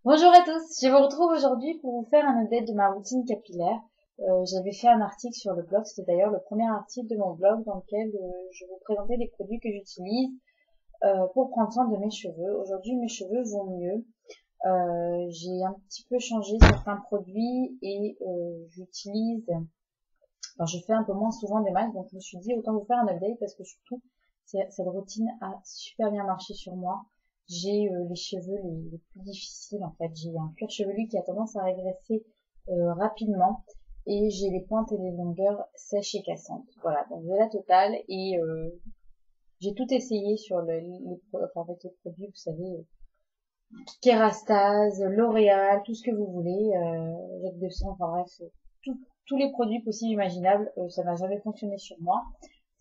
Bonjour à tous, je vous retrouve aujourd'hui pour vous faire un update de ma routine capillaire. J'avais fait un article sur le blog, c'était d'ailleurs le premier article de mon blog dans lequel je vous présentais les produits que j'utilise pour prendre soin de mes cheveux. Aujourd'hui mes cheveux vont mieux, j'ai un petit peu changé certains produits et je fais un peu moins souvent des masques, donc je me suis dit autant vous faire un update parce que surtout cette routine a super bien marché sur moi. J'ai les cheveux les plus difficiles en fait. J'ai un cuir chevelu qui a tendance à régresser rapidement et j'ai les pointes et les longueurs sèches et cassantes. Voilà, donc de la totale et j'ai tout essayé sur avec les produits, vous savez, Kerastase, L'Oréal, tout ce que vous voulez, Jacques de sang, enfin bref, tous les produits possibles imaginables, ça n'a jamais fonctionné sur moi.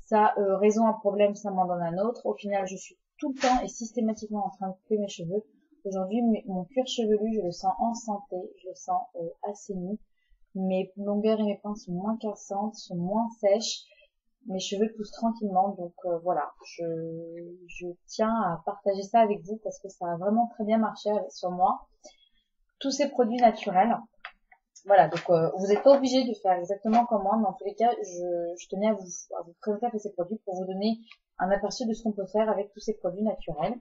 Ça résout un problème, ça m'en donne un autre. Au final, je suis tout le temps et systématiquement en train de couper mes cheveux. Aujourd'hui, mon cuir chevelu, je le sens en santé, je le sens assaini. Mes longueurs et mes pointes sont moins cassantes, sont moins sèches. Mes cheveux poussent tranquillement, donc voilà, je tiens à partager ça avec vous parce que ça a vraiment très bien marché sur moi. Tous ces produits naturels, voilà, donc vous n'êtes pas obligé de faire exactement comme moi, mais en tous les cas, je tenais à vous présenter un peu ces produits pour vous donner un aperçu de ce qu'on peut faire avec tous ces produits naturels.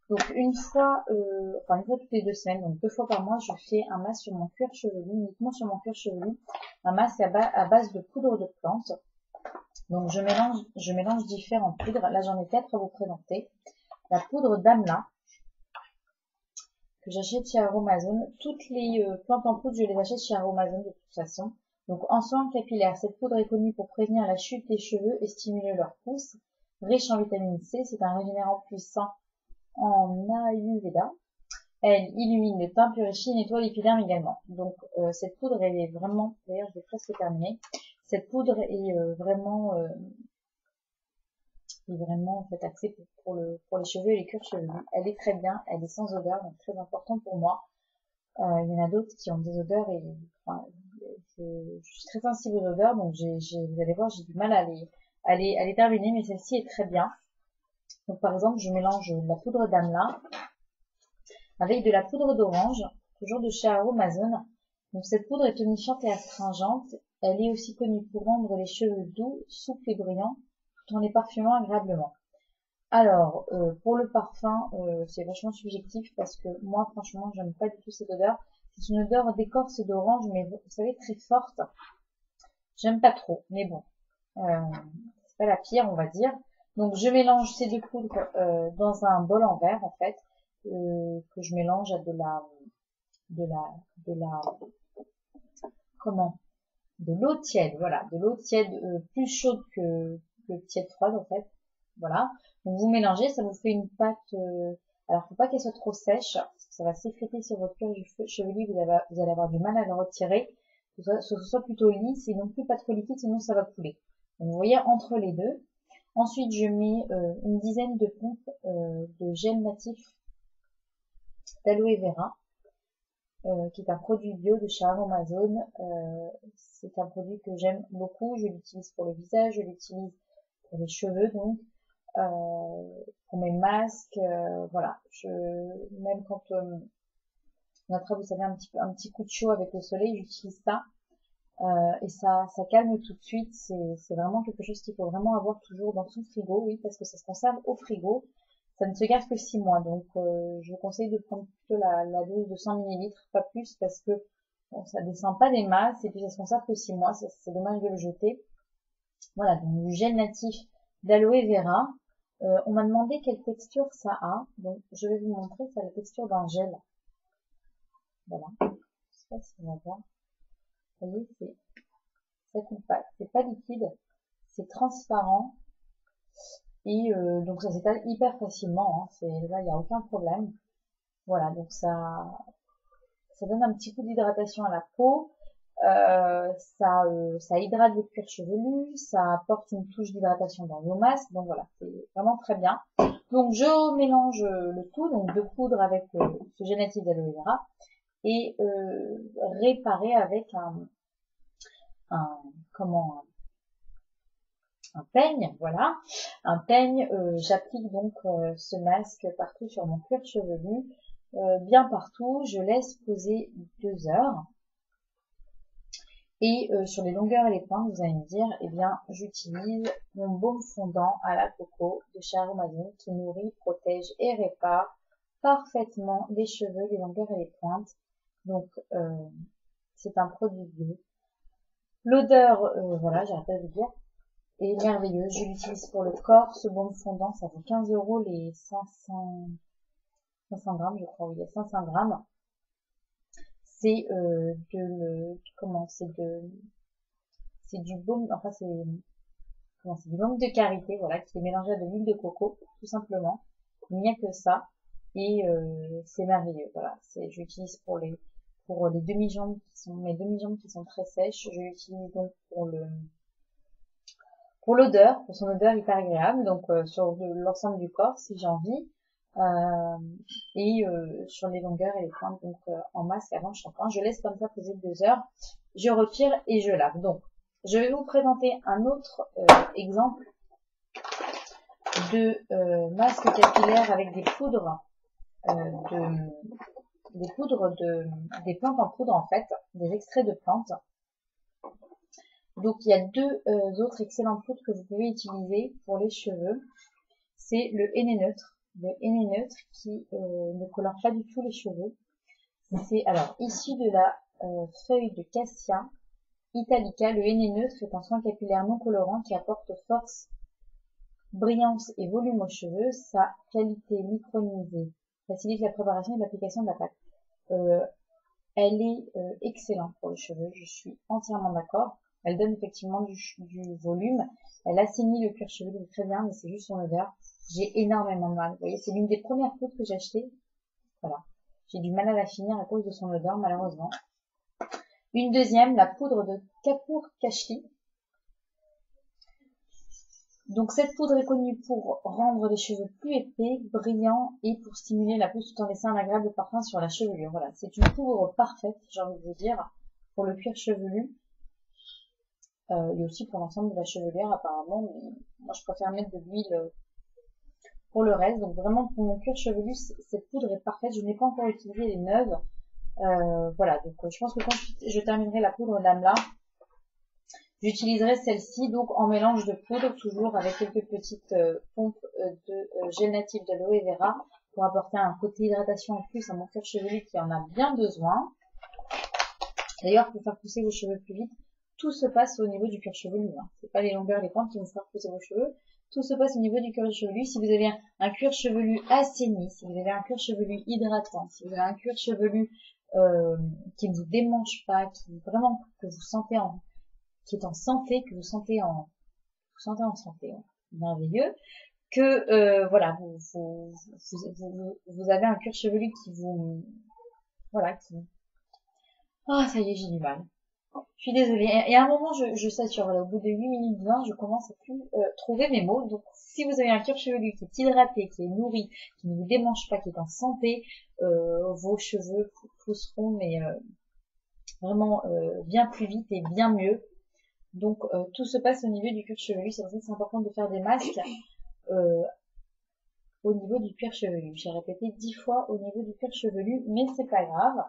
Donc une fois toutes les 2 semaines, donc 2 fois par mois, je fais un masque sur mon cuir chevelu, uniquement sur mon cuir chevelu, un masque à base de poudre de plante. Donc je mélange différentes poudres. Là j'en ai 4 à vous présenter. La poudre d'Amla, que j'achète chez Aromazone. Toutes les plantes en poudre, je les achète chez Aromazone de toute façon. Donc en soins capillaires, cette poudre est connue pour prévenir la chute des cheveux et stimuler leur pousse. Riche en vitamine C, c'est un régénérant puissant en Ayurveda. Elle illumine le teint, purifie et nettoie l'épiderme également. Donc cette poudre, elle est vraiment, d'ailleurs je vais presque terminer. Cette poudre est vraiment en fait axée pour les cheveux et les cuirs chevelus. Elle est très bien, elle est sans odeur, donc très importante pour moi. Il y en a d'autres qui ont des odeurs et enfin, je suis très sensible aux odeurs, donc vous allez voir, j'ai du mal à les terminer, mais celle-ci est très bien. Donc par exemple, je mélange de la poudre d'amla avec de la poudre d'orange, toujours de chez Aromazone. Donc cette poudre est tonifiante et astringente. Elle est aussi connue pour rendre les cheveux doux, souples et brillants, tout en les parfumant agréablement. Alors, pour le parfum, c'est vachement subjectif parce que moi, franchement, j'aime pas du tout cette odeur. C'est une odeur d'écorce et d'orange, mais vous savez, très forte. J'aime pas trop, mais bon, euh, c'est pas la pire, on va dire. Donc, je mélange ces deux poudres dans un bol en verre, en fait, que je mélange à de la, de la, comment, de l'eau tiède, voilà, de l'eau tiède plus chaude que tiède froide, en fait. Voilà. Donc vous mélangez, ça vous fait une pâte. Alors faut pas qu'elle soit trop sèche, parce que ça va s'effriter sur votre cuir chevelu, vous allez avoir du mal à le retirer. Que ce soit plutôt lisse et non plus pas trop liquide, sinon ça va couler. Donc vous voyez entre les deux. Ensuite je mets une dizaine de pompes de gel natif d'aloe vera, qui est un produit bio de chez Amazon. C'est un produit que j'aime beaucoup. Je l'utilise pour le visage, je l'utilise pour les cheveux donc. Pour mes masques, voilà. Même quand on attrape, vous savez, un petit coup de chaud avec le soleil, j'utilise ça et ça calme tout de suite. C'est vraiment quelque chose qu'il faut vraiment avoir toujours dans son frigo, oui, parce que ça se conserve au frigo. Ça ne se garde que 6 mois, donc je vous conseille de prendre plutôt la dose de 100 millilitres, pas plus, parce que bon, ça descend pas des masses et puis ça se conserve que 6 mois. C'est dommage de le jeter. Voilà, donc du gel natif d'aloe vera. On m'a demandé quelle texture ça a, donc je vais vous montrer, ça a la texture d'un gel. Voilà, je sais pas si on va voir. Vous voyez, ça coule pas, c'est pas liquide, c'est transparent et donc ça s'étale hyper facilement. Là il n'y a aucun problème. Voilà, donc ça donne un petit coup d'hydratation à la peau. Ça hydrate votre cuir chevelu, ça apporte une touche d'hydratation dans vos masques, donc voilà, c'est vraiment très bien. Donc je mélange le tout, donc de poudre avec ce gel natif d'aloe vera et réparé avec un comment un peigne, voilà, un peigne. J'applique donc ce masque partout sur mon cuir chevelu bien partout, je laisse poser 2 heures. Et sur les longueurs et les pointes, vous allez me dire, eh bien, j'utilise mon baume fondant à la coco de chez Aromazone qui nourrit, protège et répare parfaitement les cheveux, les longueurs et les pointes. Donc, c'est un produit bio. L'odeur, voilà, j'arrête pas de vous dire, est merveilleuse. Je l'utilise pour le corps. Ce baume fondant, ça vaut 15 € les 500 grammes, je crois, oui, il y a 500 grammes. C'est c'est du baume, enfin c'est du baume de karité, voilà, qui est mélangé à de l'huile de coco, tout simplement. Il n'y a que ça, et c'est merveilleux, voilà. J'utilise pour les demi-jambes mes demi-jambes qui sont très sèches. Je l'utilise donc pour l'odeur, pour son odeur hyper agréable, donc sur l'ensemble du corps si j'ai envie. Et sur les longueurs et les pointes, donc en masque avant le shampoing. Je laisse comme ça poser 2 heures, je retire et je lave. Donc je vais vous présenter un autre exemple de masque capillaire avec des poudres des plantes en poudre, en fait, des extraits de plantes. Donc il y a 2 autres excellentes poudres que vous pouvez utiliser pour les cheveux. C'est le henné neutre. Le henné neutre qui ne colore pas du tout les cheveux. C'est alors issu de la feuille de cassia italica. Le henné neutre est un soin capillaire non colorant qui apporte force, brillance et volume aux cheveux. Sa qualité micronisée facilite la préparation et l'application de la pâte. Elle est excellente pour les cheveux, je suis entièrement d'accord. Elle donne effectivement du volume. Elle assainit le cuir chevelu très bien, mais c'est juste son odeur. J'ai énormément de mal. Vous voyez, c'est l'une des premières poudres que j'ai achetées. Voilà. J'ai du mal à la finir à cause de son odeur, malheureusement. Une deuxième, la poudre de Kapoor Kashli. Donc cette poudre est connue pour rendre les cheveux plus épais, brillants et pour stimuler la pousse tout en laissant un agréable parfum sur la chevelure. Voilà, c'est une poudre parfaite, j'ai envie de vous dire, pour le cuir chevelu. Et aussi pour l'ensemble de la chevelure apparemment, mais moi je préfère mettre de l'huile pour le reste. Donc vraiment pour mon cuir chevelu, cette poudre est parfaite. Je n'ai pas encore utilisé les neuves. Voilà, donc je pense que quand je terminerai la poudre d'Amla, j'utiliserai celle-ci donc en mélange de poudre, toujours avec quelques petites pompes de gel natif d'aloe vera pour apporter un côté hydratation en plus à mon cuir chevelu qui en a bien besoin. D'ailleurs, pour faire pousser vos cheveux plus vite, tout se passe au niveau du cuir chevelu. Hein. C'est pas les longueurs et les pointes qui vont faire pousser vos cheveux. Tout se passe au niveau du cuir chevelu. Si vous avez un cuir chevelu assaini, si vous avez un cuir chevelu hydratant, si vous avez un cuir chevelu qui ne vous démange pas, qui vraiment que vous sentez qui est en santé, que vous sentez en santé, hein, merveilleux, que voilà, vous avez un cuir chevelu qui vous, voilà, qui, ah, ça y est, j'ai du mal. Je suis désolée. Et à un moment, je sature. Voilà, au bout de 8 minutes 20, je commence à plus trouver mes mots. Donc, si vous avez un cuir chevelu qui est hydraté, qui est nourri, qui ne vous démange pas, qui est en santé, vos cheveux pousseront, mais vraiment bien plus vite et bien mieux. Donc, tout se passe au niveau du cuir chevelu. C'est pour ça que c'est important de faire des masques au niveau du cuir chevelu. J'ai répété 10 fois au niveau du cuir chevelu, mais c'est pas grave.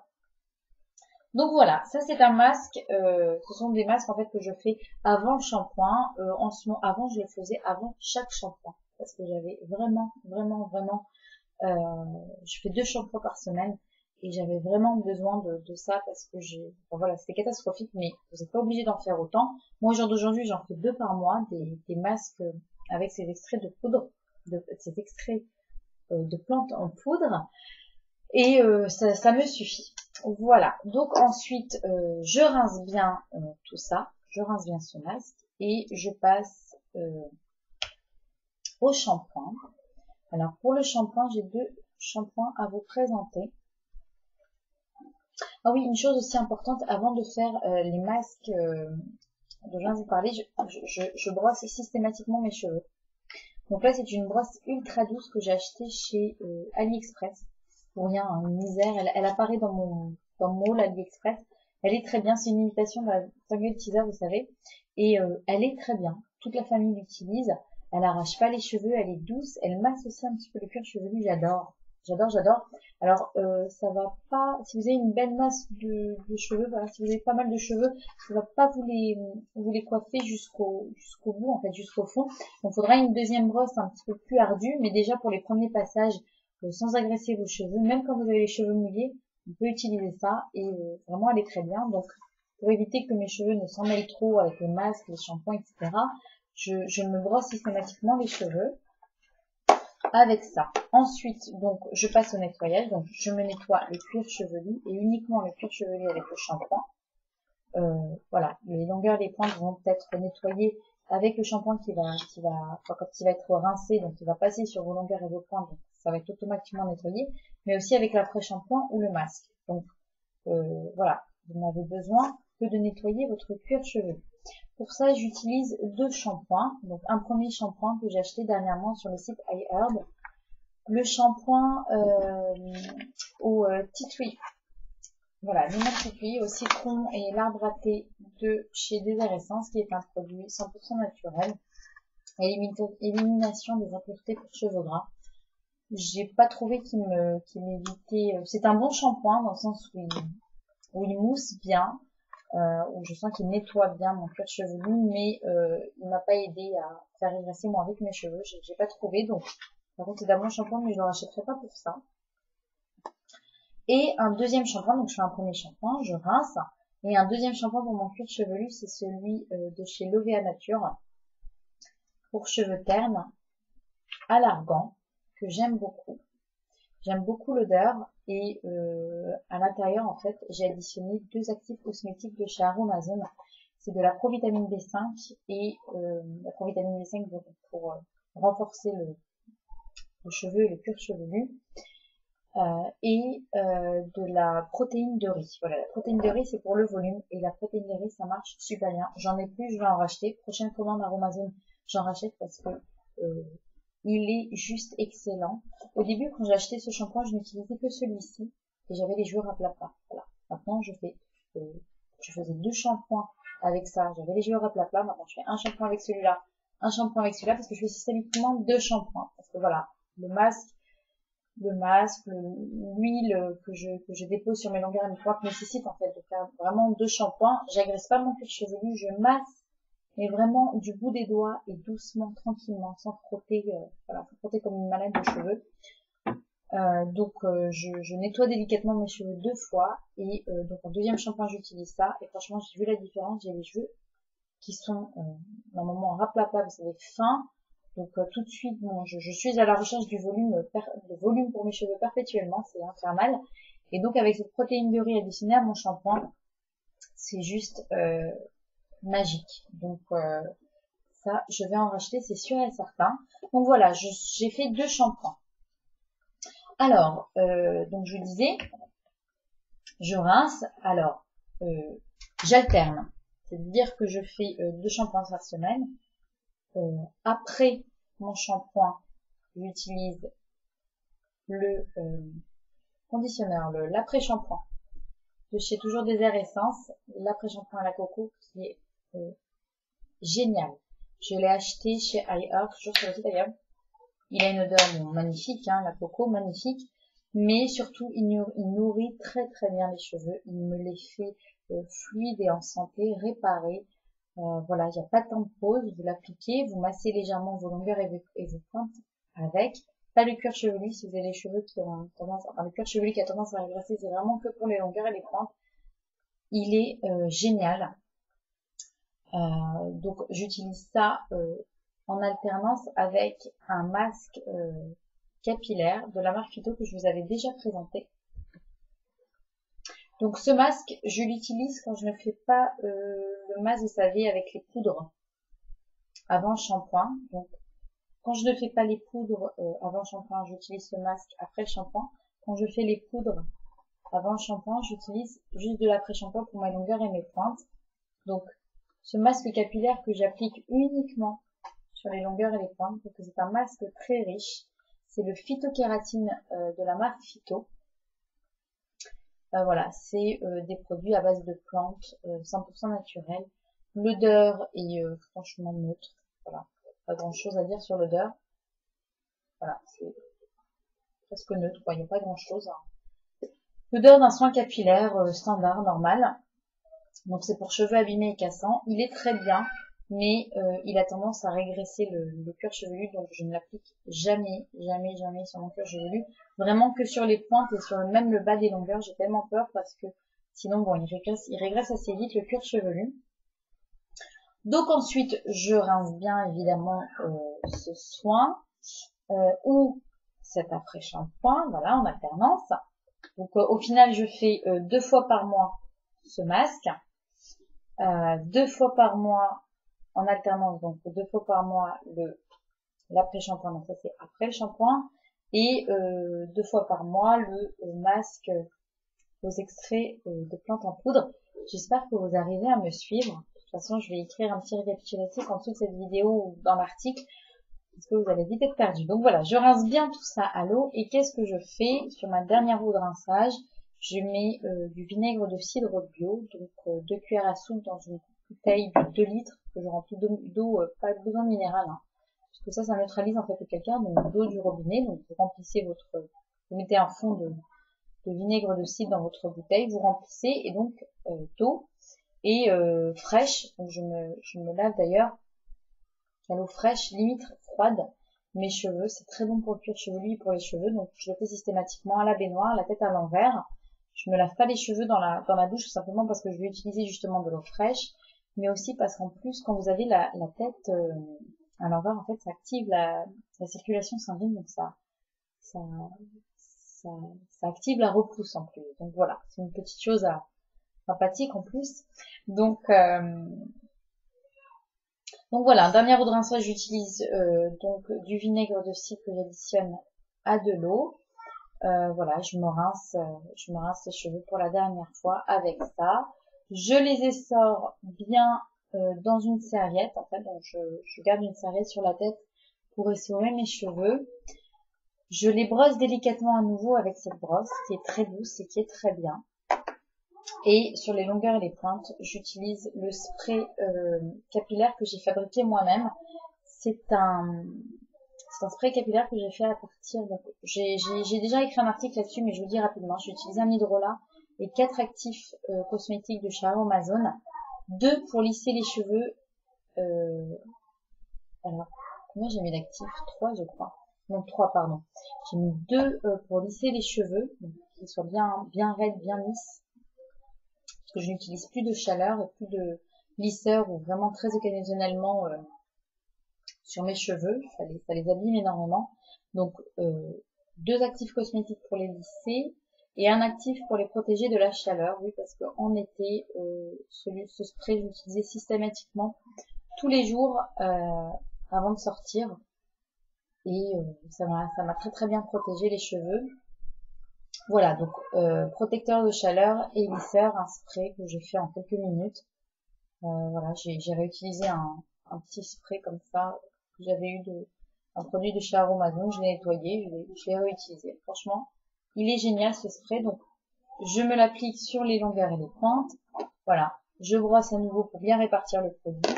Donc voilà, ça c'est un masque, ce sont des masques en fait que je fais avant le shampoing. En ce moment, avant je le faisais avant chaque shampoing parce que j'avais vraiment, je fais 2 shampoings par semaine et j'avais vraiment besoin de ça parce que enfin, voilà, c'était catastrophique, mais vous n'êtes pas obligé d'en faire autant. Moi au jour d'aujourd'hui, j'en fais 2 par mois, des masques avec ces extraits de poudre, ces extraits de plantes en poudre. Et ça me suffit. Voilà. Donc ensuite, je rince bien tout ça. Je rince bien ce masque. Et je passe au shampoing. Alors pour le shampoing, j'ai 2 shampoings à vous présenter. Ah oui, une chose aussi importante, avant de faire les masques dont je viens de vous parler, je brosse systématiquement mes cheveux. Donc là, c'est une brosse ultra douce que j'ai achetée chez AliExpress. Pour rien, hein, une misère. Elle apparaît dans mon haul AliExpress. Elle est très bien. C'est une imitation de la Fungal Teaser, vous savez. Et elle est très bien. Toute la famille l'utilise. Elle n'arrache pas les cheveux. Elle est douce. Elle masse aussi un petit peu le cuir chevelu. J'adore. j'adore, j'adore. Alors, ça va pas, si vous avez une belle masse de cheveux, voilà, si vous avez pas mal de cheveux, ça va pas vous les coiffer jusqu'au bout, en fait, jusqu'au fond. Donc, il faudra une deuxième brosse un petit peu plus ardue, mais déjà pour les premiers passages, sans agresser vos cheveux, même quand vous avez les cheveux mouillés, on peut utiliser ça et vraiment elle est très bien. Donc, pour éviter que mes cheveux ne s'en mêlent trop avec les masques, les shampoings, etc., je me brosse systématiquement les cheveux avec ça. Ensuite, donc, je passe au nettoyage. Donc, je me nettoie le cuir chevelu et uniquement le cuir chevelu avec le shampoing. Voilà, les longueurs des pointes vont être nettoyées avec le shampoing enfin, quand il va être rincé, donc il va passer sur vos longueurs et vos pointes, donc ça va être automatiquement nettoyé, mais aussi avec l'après-shampoing ou le masque. Donc, voilà, vous n'avez besoin que de nettoyer votre cuir chevelu. Pour ça, j'utilise deux shampoings. Donc, un premier shampoing que j'ai acheté dernièrement sur le site iHerb. Le shampoing au tea tree. Voilà, le tea tree au citron et l'arbre à thé de chez Désiressence, qui est un produit 100% naturel. Élimination des impuretés pour cheveux gras. J'ai pas trouvé qu'il m'évitait. C'est un bon shampoing dans le sens où il mousse bien. Où je sens qu'il nettoie bien mon cuir chevelu, mais il m'a pas aidé à faire régresser moi avec mes cheveux. J'ai pas trouvé, donc par contre c'est d'un bon shampoing, mais je le rachèterai pas pour ça. Et un deuxième shampoing, donc je fais un premier shampoing, je rince, et un deuxième shampoing pour mon cuir chevelu, c'est celui de chez Lovea Nature pour cheveux ternes à l'argan, que j'aime beaucoup. J'aime beaucoup l'odeur et à l'intérieur, en fait, j'ai additionné deux actifs cosmétiques de chez Aromazone. C'est de la provitamine B5 et la provitamine B5 pour renforcer le cheveu et le cuir chevelu. Et de la protéine de riz. Voilà, la protéine de riz, c'est pour le volume et la protéine de riz, ça marche super bien. J'en ai plus, je vais en racheter. Prochaine commande Aromazone, j'en rachète parce que il est juste excellent. Au début, quand j'ai acheté ce shampoing, je n'utilisais que celui-ci et j'avais les cheveux à plat plat. Voilà. Maintenant, je faisais deux shampoings avec ça. J'avais les cheveux à plat plat. Maintenant, je fais un shampoing avec celui-là, un shampoing avec celui-là parce que je fais systématiquement deux shampoings. Parce que voilà, le masque, l'huile que je dépose sur mes longueurs et mes pointes nécessite en fait de faire vraiment deux shampoings. J'agresse pas mon cuir chevelu, je masse mais vraiment du bout des doigts et doucement, tranquillement, sans frotter, voilà, sans frotter comme une malade de cheveux. Donc je nettoie délicatement mes cheveux deux fois et donc en deuxième shampoing j'utilise ça et franchement j'ai vu la différence, j'ai les cheveux qui sont normalement raplatables, vous savez, fins. Donc tout de suite, bon, je suis à la recherche du volume pour mes cheveux perpétuellement, c'est infernal. Et donc avec cette protéine de riz additionnée à mon shampoing, c'est juste magique. Donc ça, je vais en racheter, c'est sûr et certain. Donc voilà, j'ai fait deux shampoings. Alors, donc je disais, je rince. Alors, j'alterne. C'est-à-dire que je fais deux shampoings par semaine. Après mon shampoing, j'utilise le conditionneur, l'après-shampoing de chez toujours Désiressence, l'après-shampoing à la coco qui est génial. Je l'ai acheté chez iHerb, toujours sur le site iHerb. Il a une odeur magnifique, hein, la coco, magnifique, mais surtout il nourrit très très bien les cheveux, il me les fait fluides et en santé, réparés. Voilà, il n'y a pas de temps de pause, vous l'appliquez, vous massez légèrement vos longueurs et vos pointes avec. Pas le cuir chevelu, si vous avez les cheveux qui ont tendance, enfin le cuir chevelu qui a tendance à régresser, c'est vraiment que pour les longueurs et les pointes. Il est génial. Donc j'utilise ça en alternance avec un masque capillaire de la marque Phyto que je vous avais déjà présenté. Donc ce masque, je l'utilise quand je ne fais pas le masque, vous savez, avec les poudres avant le shampoing. Donc quand je ne fais pas les poudres avant le shampoing, j'utilise ce masque après le shampoing. Quand je fais les poudres avant le shampoing, j'utilise juste de l'après-shampoing pour mes longueurs et mes pointes. Donc ce masque capillaire que j'applique uniquement sur les longueurs et les pointes, parce que c'est un masque très riche. C'est le phytokératine de la marque Phyto. Voilà, c'est des produits à base de plantes 100% naturels. L'odeur est franchement neutre. Voilà, pas grand chose à dire sur l'odeur. Voilà, c'est presque neutre, quoi. Il n'y a pas grand chose. L'odeur d'un soin capillaire standard, normal. Donc c'est pour cheveux abîmés et cassants. Il est très bien, mais il a tendance à régresser le cuir chevelu, donc je ne l'applique jamais, jamais, jamais sur mon cuir chevelu. Vraiment que sur les pointes et sur même le bas des longueurs, j'ai tellement peur parce que sinon, bon, il régresse assez vite le cuir chevelu. Donc ensuite, je rince bien évidemment ce soin ou cet après-shampoing, voilà, en alternance. Donc au final, je fais 2 fois par mois ce masque. 2 fois par mois en alternance, donc 2 fois par mois l'après-shampoing, donc ça c'est après le shampoing, et 2 fois par mois le masque aux extraits de plantes en poudre. J'espère que vous arrivez à me suivre. De toute façon, je vais écrire un petit récapitulatif en dessous de cette vidéo ou dans l'article, parce que vous allez vite être perdu. Donc voilà, je rince bien tout ça à l'eau, et qu'est-ce que je fais sur ma dernière eau de rinçage? Je mets du vinaigre de cidre bio, donc 2 cuillères à soupe dans une bouteille de 2 litres que je remplis d'eau, pas besoin de minéral, hein, parce que ça neutralise en fait le calcaire, donc d'eau du robinet. Donc vous remplissez vous mettez un fond de vinaigre de cidre dans votre bouteille, vous remplissez, et donc d'eau et fraîche. Donc je me lave d'ailleurs à l'eau fraîche, limite froide, mes cheveux. C'est très bon pour le cuir chevelu et pour les cheveux, donc je le fais systématiquement à la baignoire, la tête à l'envers. Je me lave pas les cheveux dans la douche, tout simplement parce que je vais utiliser justement de l'eau fraîche, mais aussi parce qu'en plus, quand vous avez la tête à l'envers, en fait, ça active la circulation sanguine, donc ça active la repousse en plus. Donc voilà, c'est une petite chose sympathique en plus. Donc voilà, dernière eau de rinçage, j'utilise donc du vinaigre de cidre que j'additionne à de l'eau. Voilà, je me rince les cheveux pour la dernière fois avec ça. Je les essore bien dans une serviette. En fait, donc je garde une serviette sur la tête pour essorer mes cheveux. Je les brosse délicatement à nouveau avec cette brosse qui est très douce et qui est très bien. Et sur les longueurs et les pointes, j'utilise le spray capillaire que j'ai fabriqué moi-même. C'est un spray capillaire que j'ai fait à partir, donc j'ai déjà écrit un article là-dessus, mais je vous dis rapidement. J'ai utilisé un hydrolat et 4 actifs cosmétiques de chez Aromazone, 2 pour lisser les cheveux. Alors, combien j'ai mis d'actifs? 3 je crois. Non, 3 pardon. J'ai mis 2 pour lisser les cheveux, qu'ils soient bien raides, bien lisses, parce que je n'utilise plus de chaleur et plus de lisseur, ou vraiment très occasionnellement sur mes cheveux, ça les abîme énormément. Donc 2 actifs cosmétiques pour les lisser et un actif pour les protéger de la chaleur. Oui, parce qu'en été, ce spray, je l'utilisais systématiquement tous les jours avant de sortir, et ça m'a très très bien protégé les cheveux. Voilà, donc protecteur de chaleur et lisseur, un spray que j'ai fait en quelques minutes. Voilà, j'ai réutilisé un petit spray comme ça. J'avais eu un produit de chez Aromazone, je l'ai nettoyé, je l'ai réutilisé. Franchement, il est génial ce spray. Donc, je me l'applique sur les longueurs et les pointes. Voilà, je brosse à nouveau pour bien répartir le produit.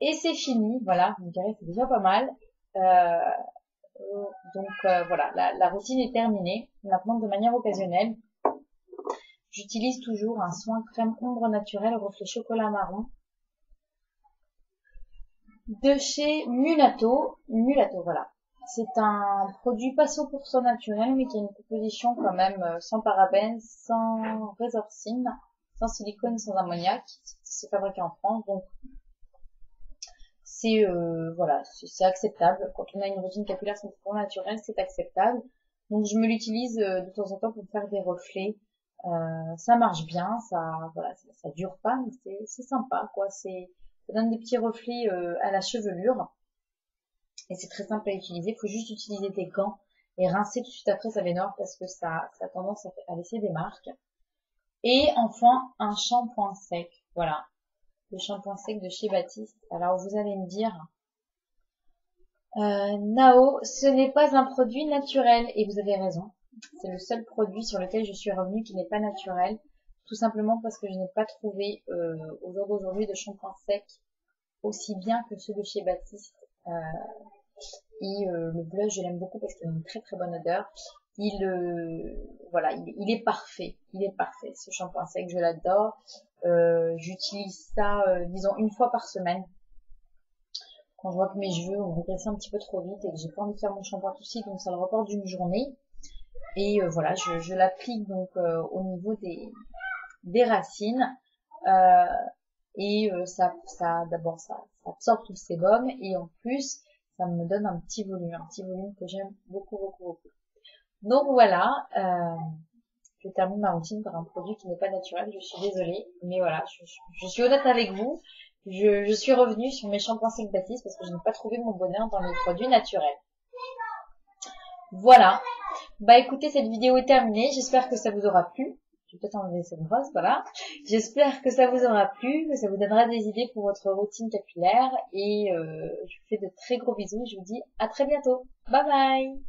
Et c'est fini, voilà, vous me direz, c'est déjà pas mal. Voilà, la routine est terminée. Maintenant, de manière occasionnelle, j'utilise toujours un soin crème ombre naturelle reflet chocolat marron de chez Mulato. Mulato, voilà. C'est un produit pas 100% naturel, mais qui a une composition quand même sans parabènes, sans résorcine, sans silicone, sans ammoniac. C'est fabriqué en France, donc c'est voilà, c'est acceptable. Quand on a une routine capillaire 100% naturelle, c'est acceptable. Donc je me l'utilise de temps en temps pour faire des reflets. Ça marche bien, voilà, ça dure pas, mais c'est sympa, quoi. Ça donne des petits reflets à la chevelure, et c'est très simple à utiliser. Il faut juste utiliser des gants et rincer tout de suite après sa baignoire, parce que ça a tendance à laisser des marques. Et enfin, un shampoing sec, voilà, le shampoing sec de chez Baptiste. Alors vous allez me dire, Nao, ce n'est pas un produit naturel, et vous avez raison. C'est le seul produit sur lequel je suis revenue qui n'est pas naturel, tout simplement parce que je n'ai pas trouvé au jour d'aujourd'hui de shampoing sec aussi bien que ceux de chez Baptiste. Et le blush, je l'aime beaucoup parce qu'il a une très très bonne odeur. voilà, il est parfait. Il est parfait. Ce shampoing sec, je l'adore. J'utilise ça, disons, une fois par semaine. Quand je vois que mes cheveux ont régressé un petit peu trop vite et que j'ai pas envie de faire mon shampoing tout de suite, donc ça le reporte d'une journée. Et voilà, je l'applique donc au niveau des racines. Et d'abord ça absorbe tout le sébum et en plus ça me donne un petit volume que j'aime beaucoup beaucoup beaucoup. Donc voilà, je termine ma routine par un produit qui n'est pas naturel, je suis désolée, mais voilà, je suis honnête avec vous, je suis revenue sur mes shampoings secs Baptiste parce que je n'ai pas trouvé mon bonheur dans les produits naturels. Voilà, bah écoutez, cette vidéo est terminée, j'espère que ça vous aura plu. Je vais peut-être enlever cette brosse, voilà. J'espère que ça vous aura plu, que ça vous donnera des idées pour votre routine capillaire et je vous fais de très gros bisous, je vous dis à très bientôt. Bye bye!